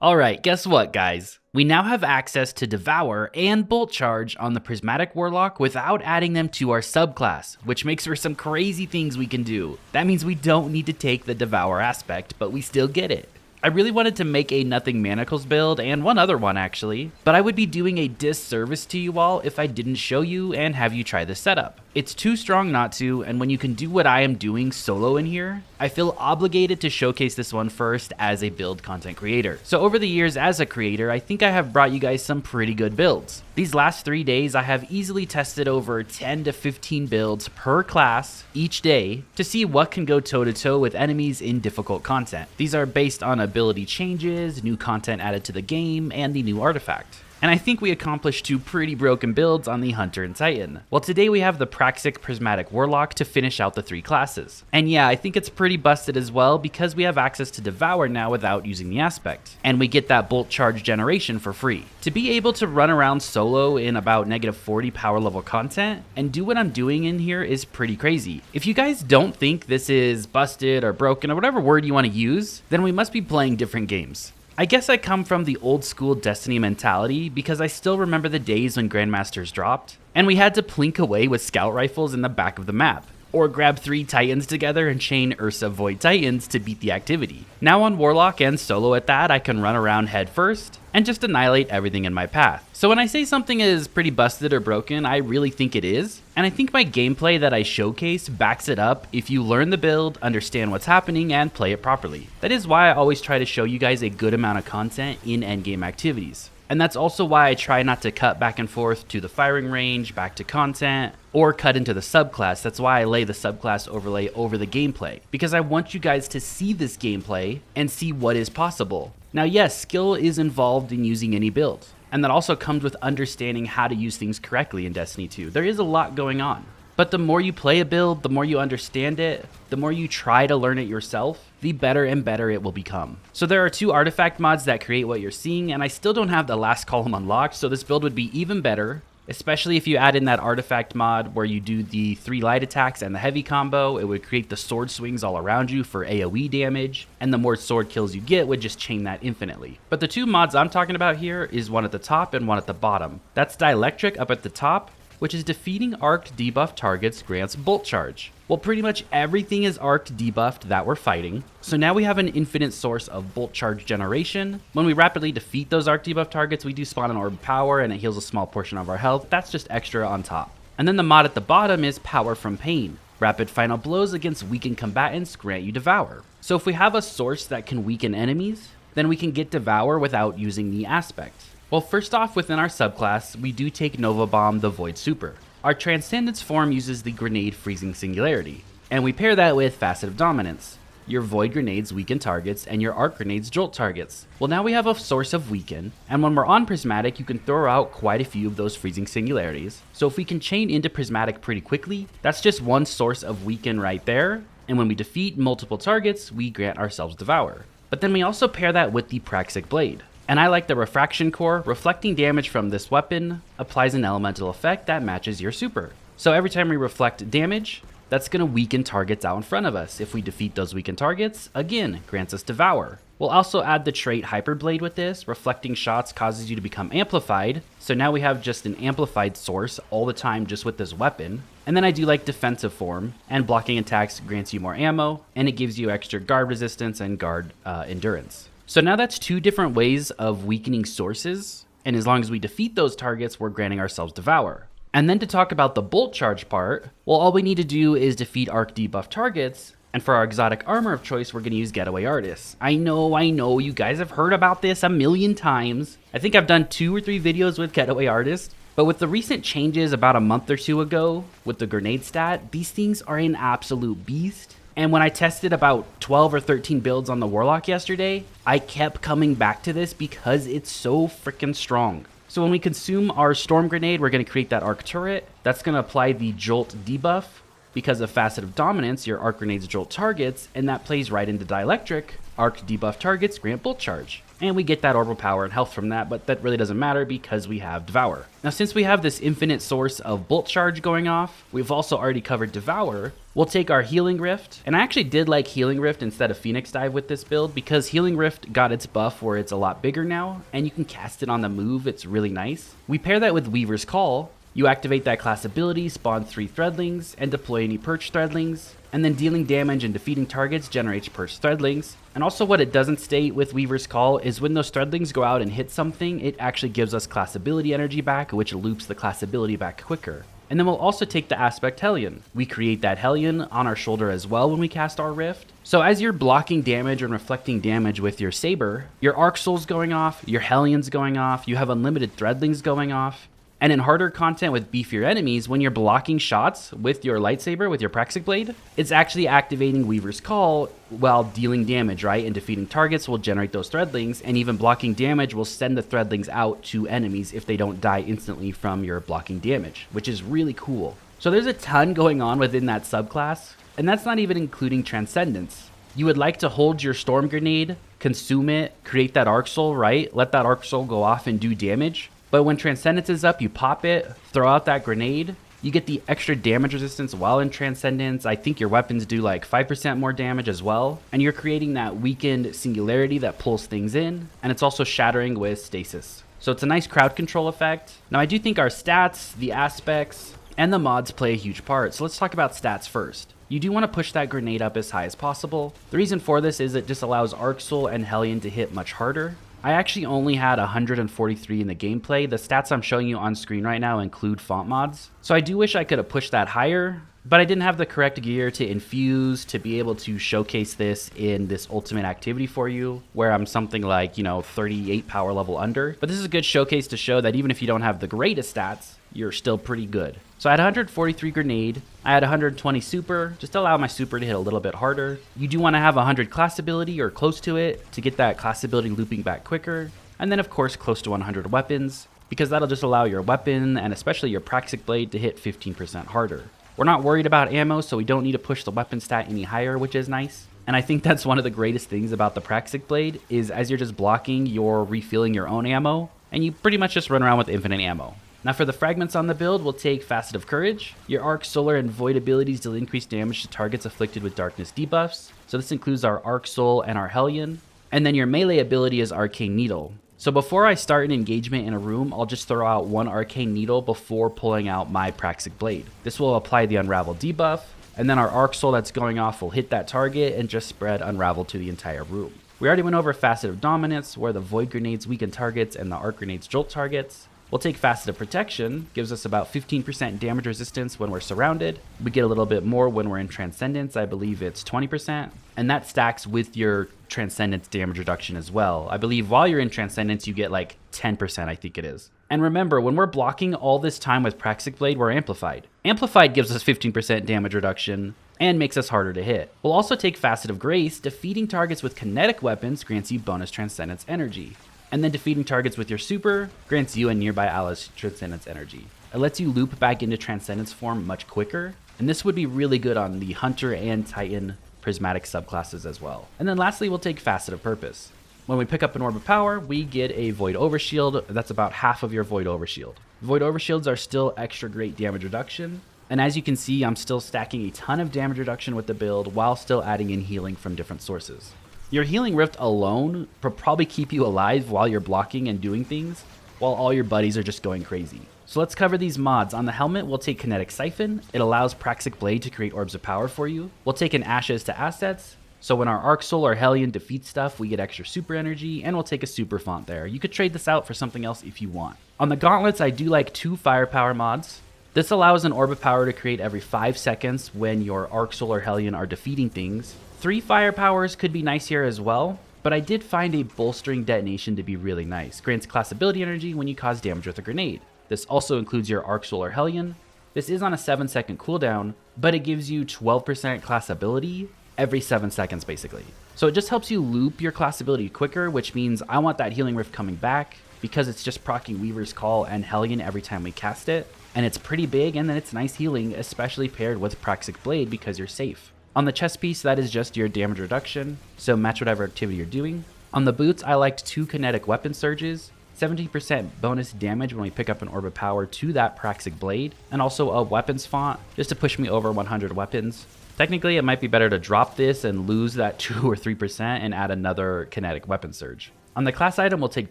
Alright, guess what, guys? We now have access to Devour and Bolt Charge on the Prismatic Warlock without adding them to our subclass, which makes for some crazy things we can do. That means we don't need to take the Devour aspect, but we still get it. I really wanted to make a nothing manacles build, and one other one actually, but I would be doing a disservice to you all if I didn't show you and have you try this setup. It's too strong not to, and when you can do what I am doing solo in here, I feel obligated to showcase this one first as a build content creator. So over the years as a creator, I think I have brought you guys some pretty good builds. These last 3 days, I have easily tested over 10 to 15 builds per class each day to see what can go toe to toe with enemies in difficult content. These are based on ability changes, new content added to the game, and the new artifact. And I think we accomplished 2 pretty broken builds on the Hunter and Titan. Well, today we have the Praxic Prismatic Warlock to finish out the 3 classes. And yeah, I think it's pretty busted as well because we have access to Devour now without using the aspect. And we get that Bolt Charge generation for free. To be able to run around solo in about -40 power level content and do what I'm doing in here is pretty crazy. If you guys don't think this is busted or broken or whatever word you want to use, then we must be playing different games. I guess I come from the old school Destiny mentality because I still remember the days when Grandmasters dropped, and we had to plink away with scout rifles in the back of the map, or grab 3 Titans together and chain Ursa Void Titans to beat the activity. Now on Warlock and solo at that, I can run around head first and just annihilate everything in my path. So when I say something is pretty busted or broken, I really think it is. And I think my gameplay that I showcase backs it up if you learn the build, understand what's happening, and play it properly. That is why I always try to show you guys a good amount of content in endgame activities. And that's also why I try not to cut back and forth to the firing range, back to content, or cut into the subclass. That's why I lay the subclass overlay over the gameplay, because I want you guys to see this gameplay and see what is possible. Now yes, skill is involved in using any build, and that also comes with understanding how to use things correctly in Destiny 2. There is a lot going on. But the more you play a build, the more you understand it, the more you try to learn it yourself, the better and better it will become. So there are 2 artifact mods that create what you're seeing, and I still don't have the last column unlocked, so this build would be even better, especially if you add in that artifact mod where you do the 3 light attacks and the heavy combo. It would create the sword swings all around you for AoE damage, and the more sword kills you get would just chain that infinitely. But the 2 mods I'm talking about here is one at the top and one at the bottom. That's Dielectric up at the top, which is defeating arced debuff targets grants Bolt Charge. Well, pretty much everything is arced debuffed that we're fighting, so now we have an infinite source of Bolt Charge generation. When we rapidly defeat those arced debuff targets, we do spawn an orb power and it heals a small portion of our health. That's just extra on top. And then the mod at the bottom is Power from Pain. Rapid final blows against weakened combatants grant you Devour. So if we have a source that can weaken enemies, then we can get Devour without using the aspect. Well, first off, within our subclass, we do take Nova Bomb the Void Super. Our Transcendence form uses the Grenade Freezing Singularity, and we pair that with Facet of Dominance. Your Void Grenades weaken targets, and your Arc Grenades jolt targets. Well, now we have a source of weaken, and when we're on Prismatic, you can throw out quite a few of those Freezing Singularities. So if we can chain into Prismatic pretty quickly, that's just one source of weaken right there, and when we defeat multiple targets, we grant ourselves Devour. But then we also pair that with the Praxic Blade. And I like the Refraction Core. Reflecting damage from this weapon applies an elemental effect that matches your super. So every time we reflect damage, that's going to weaken targets out in front of us. If we defeat those weakened targets, again, grants us Devour. We'll also add the trait Hyperblade with this. Reflecting shots causes you to become amplified. So now we have just an amplified source all the time just with this weapon. And then I do like defensive form, and blocking attacks grants you more ammo, and it gives you extra guard resistance and guard endurance. So now that's 2 different ways of weakening sources, and as long as we defeat those targets, we're granting ourselves Devour. And then to talk about the Bolt Charge part, well, all we need to do is defeat arc debuff targets, and for our exotic armor of choice, we're going to use Getaway Artist. I know, you guys have heard about this a million times. I think I've done 2 or 3 videos with Getaway Artist, but with the recent changes about a month or 2 ago with the grenade stat, these things are an absolute beast. And when I tested about 12 or 13 builds on the Warlock yesterday, I kept coming back to this because it's so freaking strong. So when we consume our Storm Grenade, we're going to create that Arc Turret. That's going to apply the Jolt debuff. Because of Facet of Dominance, your Arc Grenades jolt targets, and that plays right into Dielectric. Arc debuff targets grant Bolt Charge. And we get that orbital power and health from that, but that really doesn't matter because we have Devour. Now since we have this infinite source of Bolt Charge going off, we've also already covered Devour, We'll take our Healing Rift, and I actually did like Healing Rift instead of Phoenix Dive with this build because Healing Rift got its buff where it's a lot bigger now, and you can cast it on the move. It's really nice. We pair that with Weaver's Call. You activate that class ability, spawn 3 Threadlings, and deploy any perched Threadlings, and then dealing damage and defeating targets generates perched Threadlings. And also what it doesn't state with Weaver's Call is when those Threadlings go out and hit something, it actually gives us class ability energy back, which loops the class ability back quicker. And then we'll also take the Aspect Hellion. We create that Hellion on our shoulder as well when we cast our Rift. So as you're blocking damage and reflecting damage with your Saber, your Arc Soul's going off, your Hellion's going off, you have unlimited Threadlings going off. And in harder content with beefier enemies, when you're blocking shots with your lightsaber, with your Praxic Blade, it's actually activating Weaver's Call while dealing damage, right? And defeating targets will generate those Threadlings, and even blocking damage will send the Threadlings out to enemies if they don't die instantly from your blocking damage, which is really cool. So there's a ton going on within that subclass, and that's not even including Transcendence. You would like to hold your Storm Grenade, consume it, create that Arc Soul, right? Let that Arc Soul go off and do damage. But when Transcendence is up, you pop it, throw out that grenade, you get the extra damage resistance while in Transcendence. I think your weapons do like 5% more damage as well. And you're creating that weakened singularity that pulls things in. And it's also shattering with stasis. So it's a nice crowd control effect. Now I do think our stats, the aspects, and the mods play a huge part. So let's talk about stats first. You do want to push that grenade up as high as possible. The reason for this is it just allows Arc Soul and Hellion to hit much harder. I actually only had 143 in the gameplay. The stats I'm showing you on screen right now include font mods. So I do wish I could have pushed that higher, but I didn't have the correct gear to infuse to be able to showcase this in this ultimate activity for you, where I'm something like, 38 power level under. But this is a good showcase to show that even if you don't have the greatest stats, you're still pretty good. So I had 143 grenade, I had 120 super, just to allow my super to hit a little bit harder. You do want to have 100 class ability or close to it to get that class ability looping back quicker. And then of course close to 100 weapons, because that'll just allow your weapon and especially your Praxic Blade to hit 15% harder. We're not worried about ammo, so we don't need to push the weapon stat any higher, which is nice. And I think that's one of the greatest things about the Praxic Blade is as you're just blocking, you're refilling your own ammo, and you pretty much just run around with infinite ammo. Now for the fragments on the build, we'll take Facet of Courage. Your Arc, Solar, and Void abilities deal increased damage to targets afflicted with darkness debuffs. So this includes our Arc Soul and our Hellion. And then your melee ability is Arcane Needle. So before I start an engagement in a room, I'll just throw out one Arcane Needle before pulling out my Praxic Blade. This will apply the Unravel debuff, and then our Arc Soul that's going off will hit that target and just spread Unravel to the entire room. We already went over Facet of Dominance, where the Void Grenades weaken targets and the Arc Grenades jolt targets. We'll take Facet of Protection, gives us about 15% damage resistance when we're surrounded. We get a little bit more when we're in Transcendence, I believe it's 20%. And that stacks with your Transcendence damage reduction as well. I believe while you're in Transcendence, you get like 10%, I think it is. And remember, when we're blocking all this time with Praxic Blade, we're Amplified. Amplified gives us 15% damage reduction and makes us harder to hit. We'll also take Facet of Grace. Defeating targets with kinetic weapons grants you bonus Transcendence energy. And then defeating targets with your super grants you and nearby allies Transcendence energy. It lets you loop back into Transcendence form much quicker, and this would be really good on the Hunter and Titan prismatic subclasses as well. And then lastly, we'll take Facet of Purpose. When we pick up an Orb of Power, we get a Void Overshield. That's about half of your Void Overshield. Void Overshields are still extra great damage reduction, and as you can see, I'm still stacking a ton of damage reduction with the build while still adding in healing from different sources. Your Healing Rift alone will probably keep you alive while you're blocking and doing things, while all your buddies are just going crazy. So let's cover these mods. On the helmet, we'll take Kinetic Siphon. It allows Praxic Blade to create orbs of power for you. We'll take an Ashes to Assets. So when our Arc Soul or Hellion defeats stuff, we get extra super energy, and we'll take a super font there. You could trade this out for something else if you want. On the gauntlets, I do like 2 firepower mods. This allows an orb of power to create every 5 seconds when your Arc Soul or Hellion are defeating things. 3 firepowers could be nice here as well, but I did find a bolstering detonation to be really nice. Grants class ability energy when you cause damage with a grenade. This also includes your Arc Soul or Hellion. This is on a 7-second cooldown, but it gives you 12% class ability every 7 seconds basically. So it just helps you loop your class ability quicker, which means I want that Healing Rift coming back because it's just proccing Weaver's Call and Hellion every time we cast it. And it's pretty big, and then it's nice healing, especially paired with Praxic Blade because you're safe. On the chest piece, that is just your damage reduction, so match whatever activity you're doing. On the boots, I liked 2 kinetic weapon surges, 17% bonus damage when we pick up an Orb of Power to that Praxic Blade, and also a weapons font, just to push me over 100 weapons. Technically, it might be better to drop this and lose that 2 or 3% and add another kinetic weapon surge. On the class item, we'll take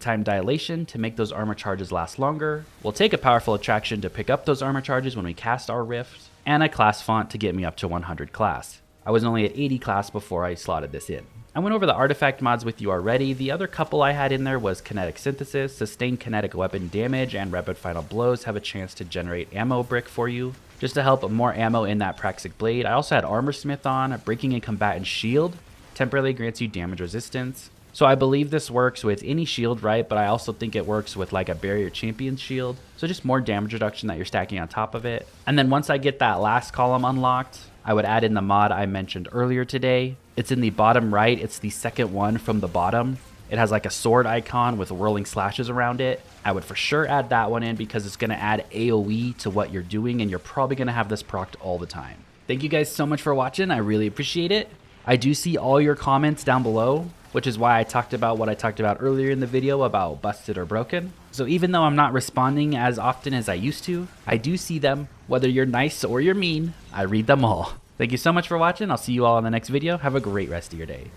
time dilation to make those armor charges last longer. We'll take a powerful attraction to pick up those armor charges when we cast our rift, and a class font to get me up to 100 class. I was only at 80 class before I slotted this in. I went over the artifact mods with you already. The other couple I had in there was kinetic synthesis, sustained kinetic weapon damage, and rapid final blows have a chance to generate ammo brick for you, just to help more ammo in that praxic blade. I also had armor smith on, breaking and combatant shield, temporarily grants you damage resistance. So I believe this works with any shield, right? But I also think it works with like a barrier champion shield. So just more damage reduction that you're stacking on top of it. And then once I get that last column unlocked, I would add in the mod I mentioned earlier today. It's in the bottom right. It's the second one from the bottom. It has like a sword icon with whirling slashes around it. I would for sure add that one in because it's going to add AoE to what you're doing, and you're probably going to have this procced all the time. Thank you guys so much for watching. I really appreciate it. I do see all your comments down below, which is why I talked about what I talked about earlier in the video about busted or broken. So even though I'm not responding as often as I used to, I do see them. Whether you're nice or you're mean, I read them all. Thank you so much for watching. I'll see you all in the next video. Have a great rest of your day.